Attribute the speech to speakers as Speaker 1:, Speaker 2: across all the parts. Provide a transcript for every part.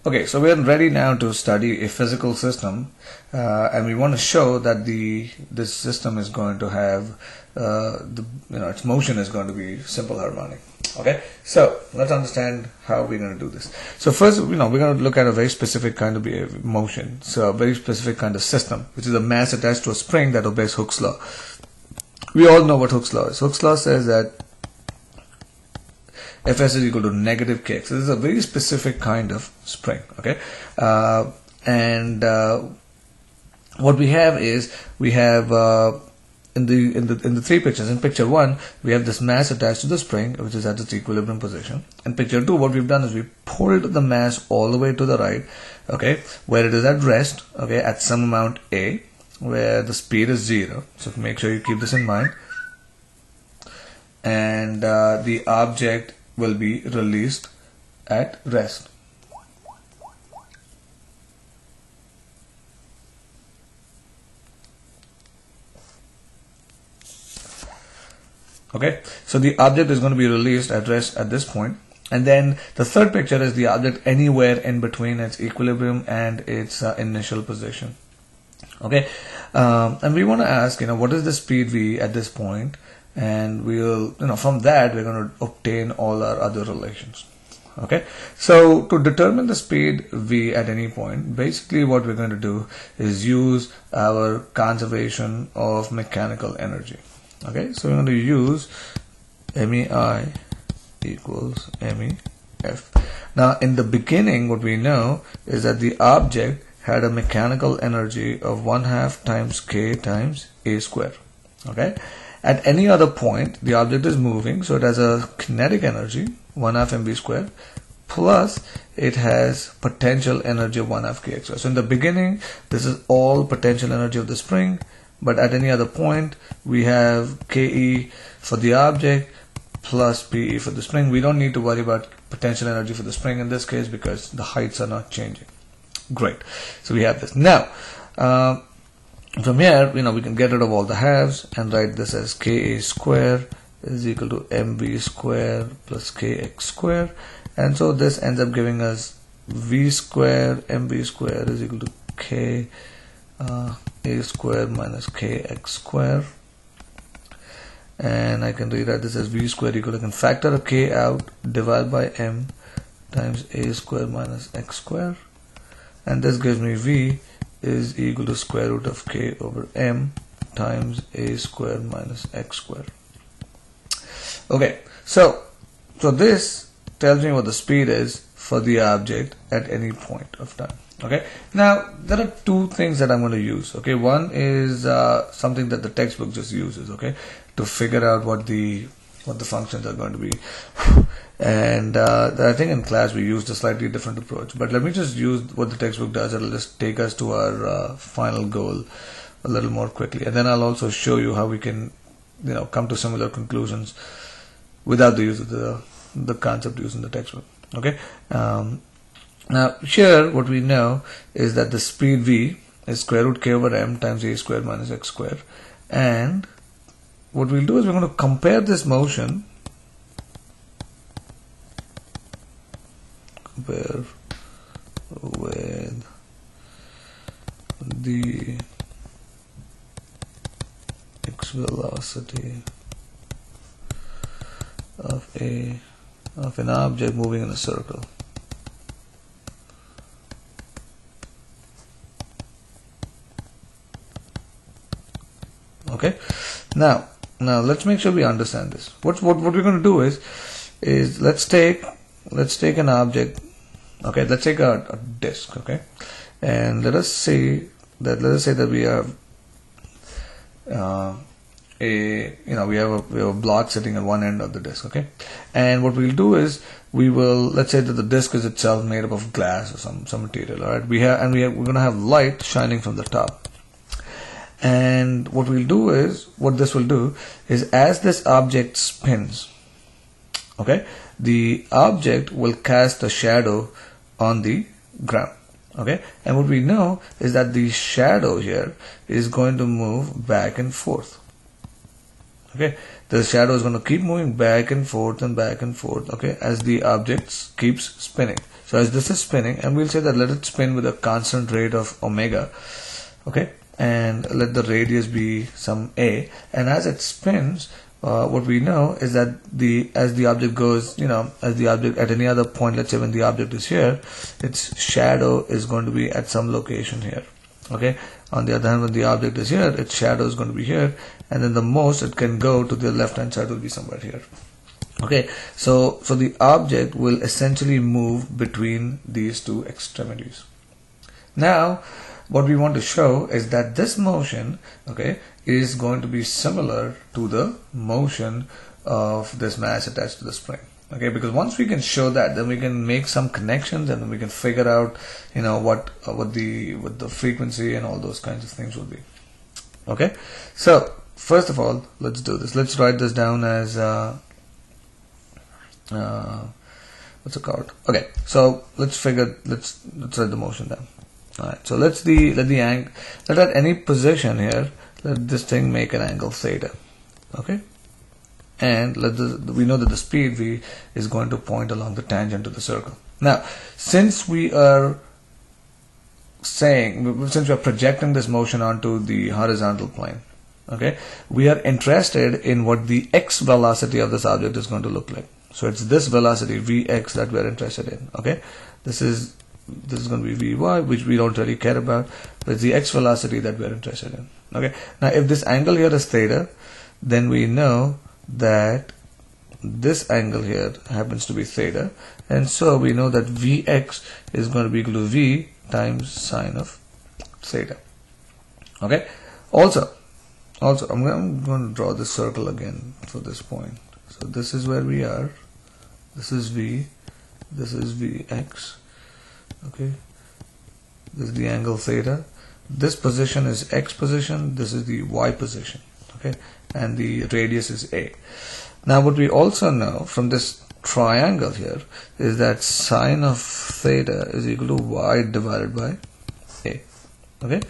Speaker 1: Okay, so we're ready now to study a physical system, and we want to show that this system is going to have its motion is going to be simple harmonic. Okay, so let's understand how we're going to do this. So first, we're going to look at a very specific kind of motion, so a very specific kind of system, which is a mass attached to a spring that obeys Hooke's law. We all know what Hooke's law is. Hooke's law says that Fs is equal to negative kx. So this is a very specific kind of spring. Okay, what we have is in the three pictures. In picture 1, we have this mass attached to the spring, which is at its equilibrium position. In picture 2, what we've done is we pulled the mass all the way to the right, okay, where it is at rest, okay, at some amount a, where the speed is 0. So make sure you keep this in mind. And the object will be released at rest. Okay, so the object is going to be released at rest at this point, and then the third picture is the object anywhere in between its equilibrium and its initial position. Okay, and we want to ask, what is the speed v at this point, and we'll, from that we're going to obtain all our other relations. Okay, so to determine the speed v at any point, basically what we're going to do is use our conservation of mechanical energy. Okay, so we're going to use MEI equals MEF. Now in the beginning, what we know is that the object had a mechanical energy of 1/2 times k times a square. Okay, at any other point the object is moving, so it has a kinetic energy 1/2 mv square plus it has potential energy of 1/2 kx square. So in the beginning, this is all potential energy of the spring, but at any other point we have Ke for the object plus Pe for the spring. We don't need to worry about potential energy for the spring in this case because the heights are not changing. Great, so we have this. Now from here, we can get rid of all the halves and write this as Ka square is equal to mv square plus kx square, and so this ends up giving us v square mv square is equal to k a square minus kx square, and I can rewrite this as v square equal to, I can factor a k out, divide by m times a square minus x square, and this gives me v is equal to square root of k over m times a square minus x square. Okay, so this tells me what the speed is for the object at any point of time. Okay, now there are two things that I'm going to use. Okay, one is something that the textbook just uses, okay, to figure out what the functions are going to be, and I think in class we used a slightly different approach, but let me just use what the textbook does. It'll just take us to our final goal a little more quickly, and then I'll also show you how we can come to similar conclusions without the use of the concept used in the textbook. Okay, now here what we know is that the speed v is square root k over m times a square minus x square, and what we'll do is we're going to compare this motion with the x velocity of an object moving in a circle. Okay, now let's make sure we understand this. What we're going to do is let's take an object. Okay, let's take a disk. Okay, and let us say that we have we have a block sitting at one end of the disk. Okay, and what we'll do is let's say that the disk is itself made up of glass or some material. All right, we're going to have light shining from the top. And what this will do is as this object spins, okay, the object will cast a shadow on the ground. Okay, and what we know is that the shadow here is going to move back and forth. Okay, the shadow is going to keep moving back and forth, okay, as the object keeps spinning. So as this is spinning, and we'll say that let it spin with a constant rate of omega, okay, and let the radius be some a, and as it spins, what we know is that as the object goes, as the object at any other point, let's say when the object is here, its shadow is going to be at some location here. Okay. On the other hand, when the object is here, its shadow is going to be here, and then the most it can go to the left hand side will be somewhere here. Okay. So the object will essentially move between these two extremities. Now, what we want to show is that this motion, okay, is going to be similar to the motion of this mass attached to the spring. Okay, because once we can show that, then we can make some connections, and then we can figure out, what the frequency and all those kinds of things will be. Okay, so first of all, let's do this. Let's write this down as what's it called? Okay, so let's write the motion down. Alright, so let at any position here, let this thing make an angle theta. Okay, and we know that the speed v is going to point along the tangent to the circle. Now, since we are projecting this motion onto the horizontal plane, okay, we are interested in what the x velocity of this object is going to look like. So it's this velocity vx that we are interested in. Okay, this is going to be Vy, which we don't really care about, but it's the x velocity that we are interested in. Okay, now if this angle here is theta, then we know that this angle here happens to be theta, and so we know that Vx is going to be equal to V times sine of theta. Okay, also I'm going to draw this circle again for this point. So this is where we are, this is V, this is Vx. Okay, this is the angle theta, this position is x position, this is the y position, okay, and the radius is a. Now what we also know from this triangle here is that sine of theta is equal to y divided by a. Okay,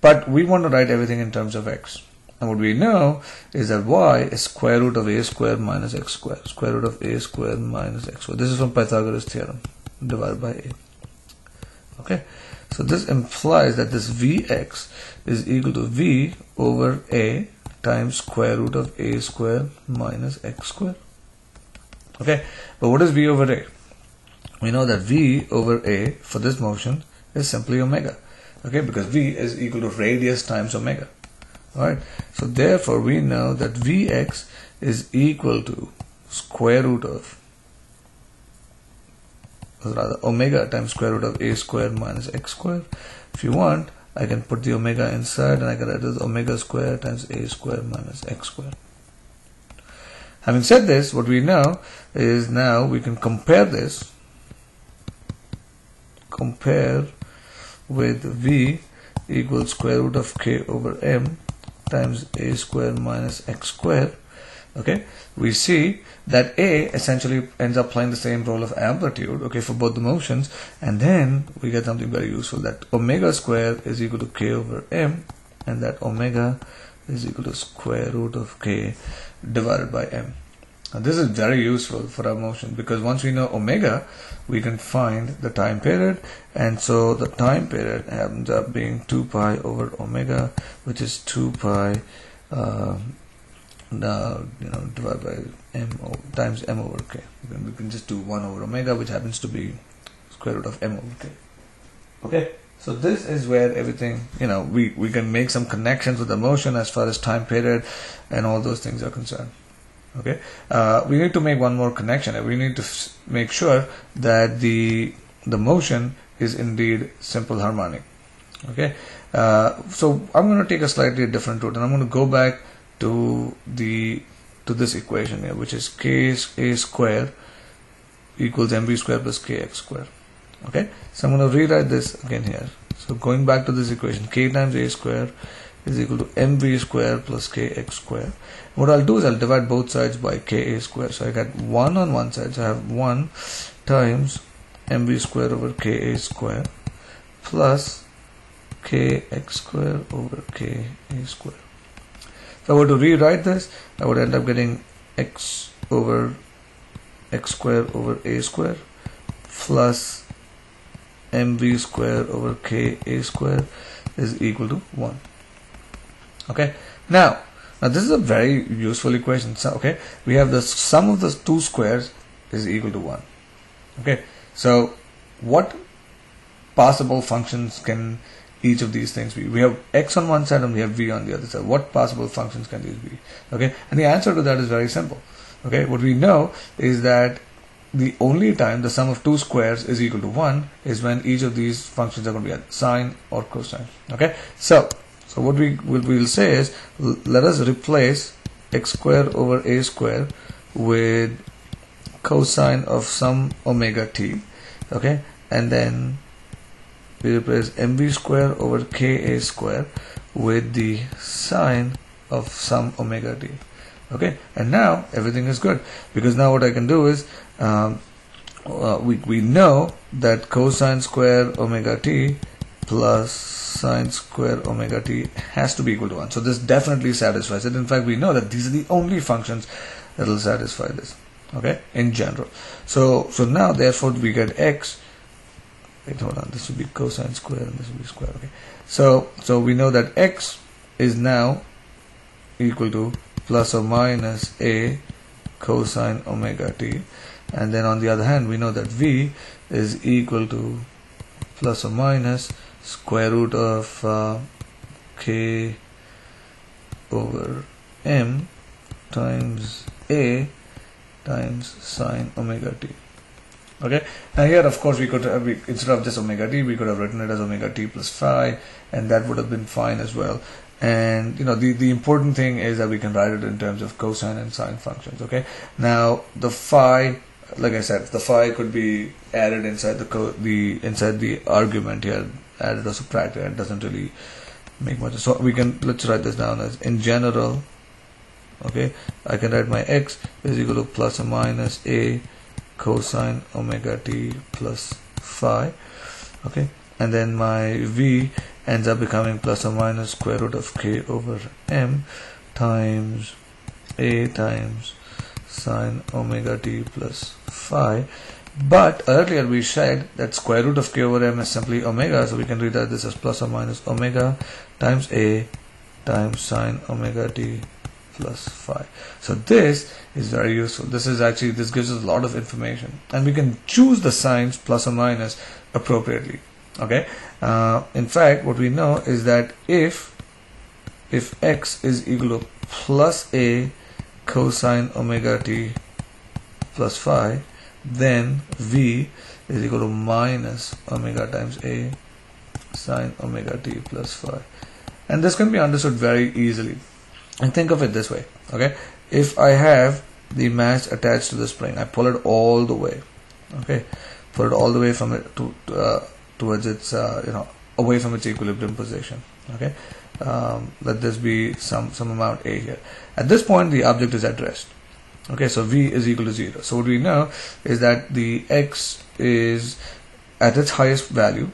Speaker 1: but we want to write everything in terms of x, and what we know is that y is square root of a squared minus x squared, square root of a squared minus x squared. This is from Pythagoras theorem, divided by a. Okay, so this implies that this Vx is equal to V over A times square root of A squared minus x squared. Okay, but what is V over A? We know that V over A for this motion is simply omega. Okay, because V is equal to radius times omega. Alright, so therefore we know that Vx is equal to square root of, rather, omega times square root of a squared minus x squared. If you want, I can put the omega inside, and I can write this omega squared times a squared minus x squared. Having said this, what we know is now we can compare this, with V equals square root of k over m times a squared minus x squared. Okay, we see that A essentially ends up playing the same role of amplitude, okay, for both the motions, and then we get something very useful, that omega squared is equal to k over m, and that omega is equal to square root of k divided by m. Now this is very useful for our motion, because once we know omega, we can find the time period, and so the time period ends up being 2 pi over omega, which is 2 pi divided by m times m over k. We can just do 1 over omega, which happens to be square root of m over k. Okay, so this is where everything, we can make some connections with the motion as far as time period and all those things are concerned. Okay, we need to make one more connection. We need to make sure that the motion is indeed simple harmonic. Okay, so I'm going to take a slightly different route, and I'm going to go back to this equation here, which is k a square equals mv square plus kx square. Okay, so I'm going to rewrite this again here. So going back to this equation, k times a square is equal to mv square plus kx square. What I'll do is I'll divide both sides by ka square. So I got 1 on one side, so I have 1 times mv square over ka square plus kx square over ka square. If I were to rewrite this, I would end up getting x over x square over a square plus mv square over ka square is equal to 1. Okay, now this is a very useful equation. So, okay, we have the sum of the two squares is equal to 1. Okay, so what possible functions can each of these things be? We have x on one side and we have v on the other side. What possible functions can these be? Okay, and the answer to that is very simple. Okay, what we know is that the only time the sum of two squares is equal to 1 is when each of these functions are going to be at sine or cosine. Okay, so what we'll say is, let us replace x square over a square with cosine of some omega t. Okay, and then we replace mv square over ka square with the sine of some omega t. Okay, and now everything is good, because now what I can do is we know that cosine square omega t plus sine square omega t has to be equal to 1. So this definitely satisfies it. In fact, we know that these are the only functions that will satisfy this. Okay, in general. So now therefore we get x. Wait, hold on. This would be cosine square and this would be square. Okay, so we know that x is now equal to plus or minus a cosine omega t, and then on the other hand we know that v is equal to plus or minus square root of k over m times a times sine omega t. Okay, now here of course we could have, instead of just omega t, we could have written it as omega t plus phi, and that would have been fine as well. And you know, the important thing is that we can write it in terms of cosine and sine functions. Okay, now the phi, like I said, the phi could be added inside inside the argument here, added or subtracted. It doesn't really make much. So we can, let's write this down as, in general, okay, I can write my x is equal to plus or minus a cosine omega t plus phi. Okay, and then my v ends up becoming plus or minus square root of k over m times a times sine omega t plus phi. But earlier we said that square root of k over m is simply omega, so we can rewrite this as plus or minus omega times a times sine omega t plus phi. So this is very useful. This gives us a lot of information, and we can choose the signs plus or minus appropriately. Okay, in fact what we know is that if x is equal to plus a cosine omega t plus phi, then v is equal to minus omega times a sine omega t plus phi. And this can be understood very easily. And think of it this way. Okay, if I have the mass attached to the spring, I pull it all the way. Okay, pull it all the way from it towards its away from its equilibrium position. Okay, let this be some amount a here. At this point the object is at rest. Okay, so v is equal to 0. So what we know is that the x is at its highest value.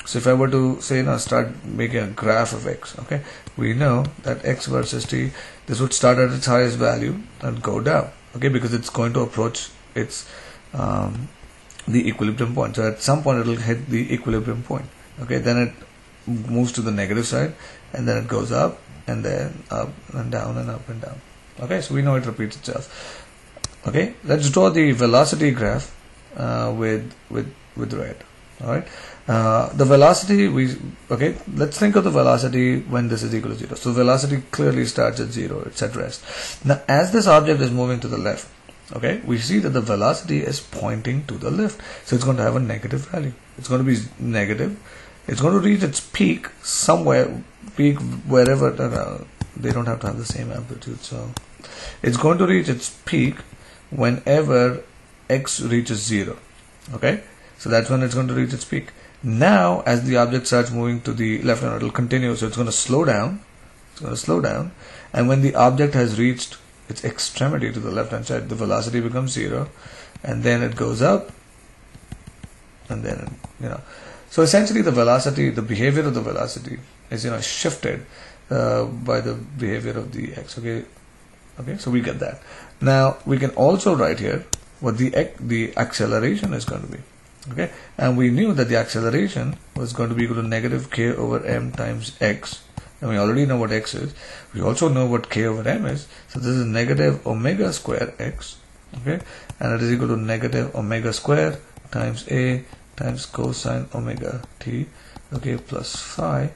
Speaker 1: So if I were to say start making a graph of x, okay, we know that x versus t, this would start at its highest value and go down. Okay, because it's going to approach its the equilibrium point. So at some point it will hit the equilibrium point. Okay, then it moves to the negative side, and then it goes up and then up and down and up and down. Okay, so we know it repeats itself. Okay, let's draw the velocity graph with red. All right, the velocity let's think of the velocity when this is equal to 0. So velocity clearly starts at 0. It's at rest. Now as this object is moving to the left, okay, we see that the velocity is pointing to the left, so it's going to have a negative value. It's going to be negative. It's going to reach its peak somewhere, wherever. They don't have to have the same amplitude, so it's going to reach its peak whenever x reaches 0. Okay, so that's when it's going to reach its peak. Now as the object starts moving to the left, and it will continue, so it's going to slow down. It's going to slow down, and when the object has reached its extremity to the left hand side, the velocity becomes 0, and then it goes up, and then so essentially the velocity, the behavior of the velocity is shifted by the behavior of the x. Okay, so we get that. Now we can also write here what the acceleration is going to be. Okay, and we knew that the acceleration was going to be equal to negative k over m times x, and we already know what x is. We also know what k over m is, so this is negative omega square x, okay, and it is equal to negative omega square times a times cosine omega t, okay, plus phi.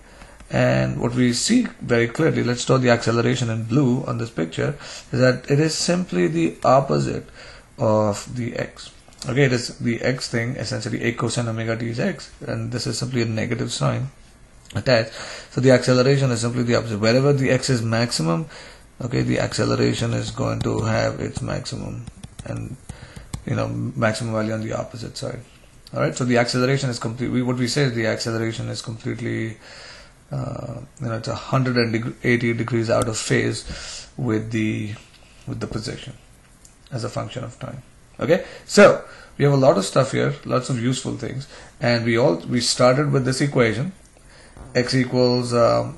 Speaker 1: And what we see very clearly, let's draw the acceleration in blue on this picture, is that it is simply the opposite of the x. Okay, it is the x thing, essentially a cosine omega t is x, and this is simply a negative sign attached. So the acceleration is simply the opposite. Wherever the x is maximum, okay, the acceleration is going to have its maximum, and maximum value on the opposite side. All right, so the acceleration is completely, what we say is the acceleration is completely it's 180 degrees out of phase with the position as a function of time. Okay, so we have a lot of stuff here, lots of useful things, and we started with this equation, x equals f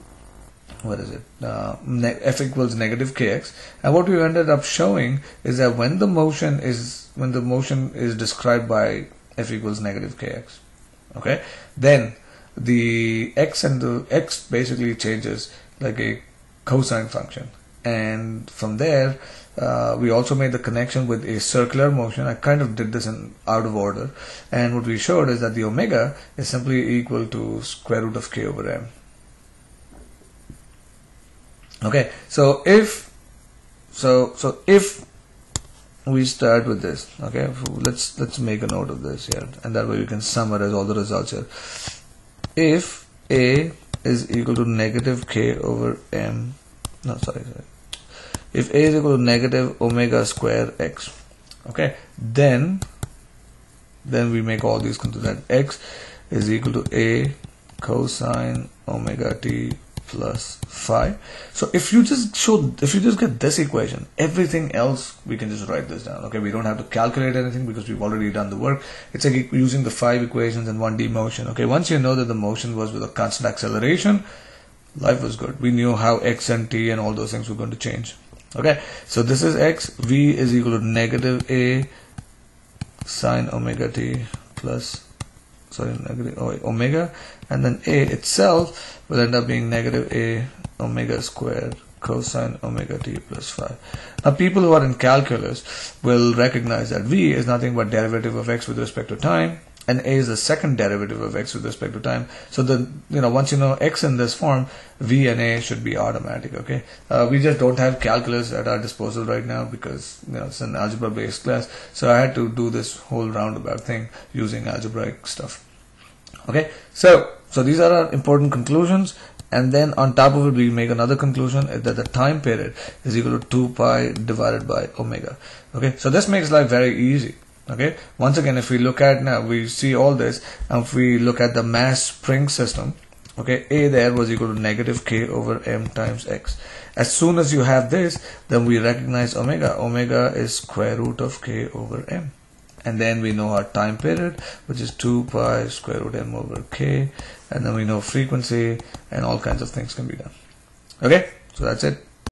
Speaker 1: equals negative kx, and what we ended up showing is that when the motion is described by f equals negative kx, okay, then the x and the x basically changes like a cosine function, and from there we also made the connection with a circular motion. I kind of did this in out of order, and what we showed is that the omega is simply equal to square root of k over m. Okay, so if we start with this, okay, let's make a note of this here, and that way we can summarize all the results here. If a is equal to negative k over m, if a is equal to negative omega square x, okay, then we make all these conclusions that x is equal to a cosine omega t plus phi. So if you just get this equation, everything else we can just write this down. Okay, we don't have to calculate anything because we've already done the work. It's like using the 5 equations in 1D motion. Okay, once you know that the motion was with a constant acceleration, life was good. We knew how x and t and all those things were going to change. Okay, so this is x. V is equal to negative a sine omega t plus negative omega, and then a itself will end up being negative a omega squared cosine omega t plus phi. Now people who are in calculus will recognize that v is nothing but derivative of x with respect to time, and a is the second derivative of x with respect to time. So once you know x in this form, v and a should be automatic. Okay, we just don't have calculus at our disposal right now because it's an algebra based class, so I had to do this whole roundabout thing using algebraic stuff. Okay, so these are our important conclusions, and then on top of it we make another conclusion that the time period is equal to 2 pi divided by omega. Okay, so this makes life very easy. Okay, once again, if we look at now, we see all this, and if we look at the mass spring system, okay, a there was equal to negative k over m times x. As soon as you have this, then we recognize omega. Omega is square root of k over m. And then we know our time period, which is 2 pi square root m over k, and then we know frequency, and all kinds of things can be done. Okay, so that's it.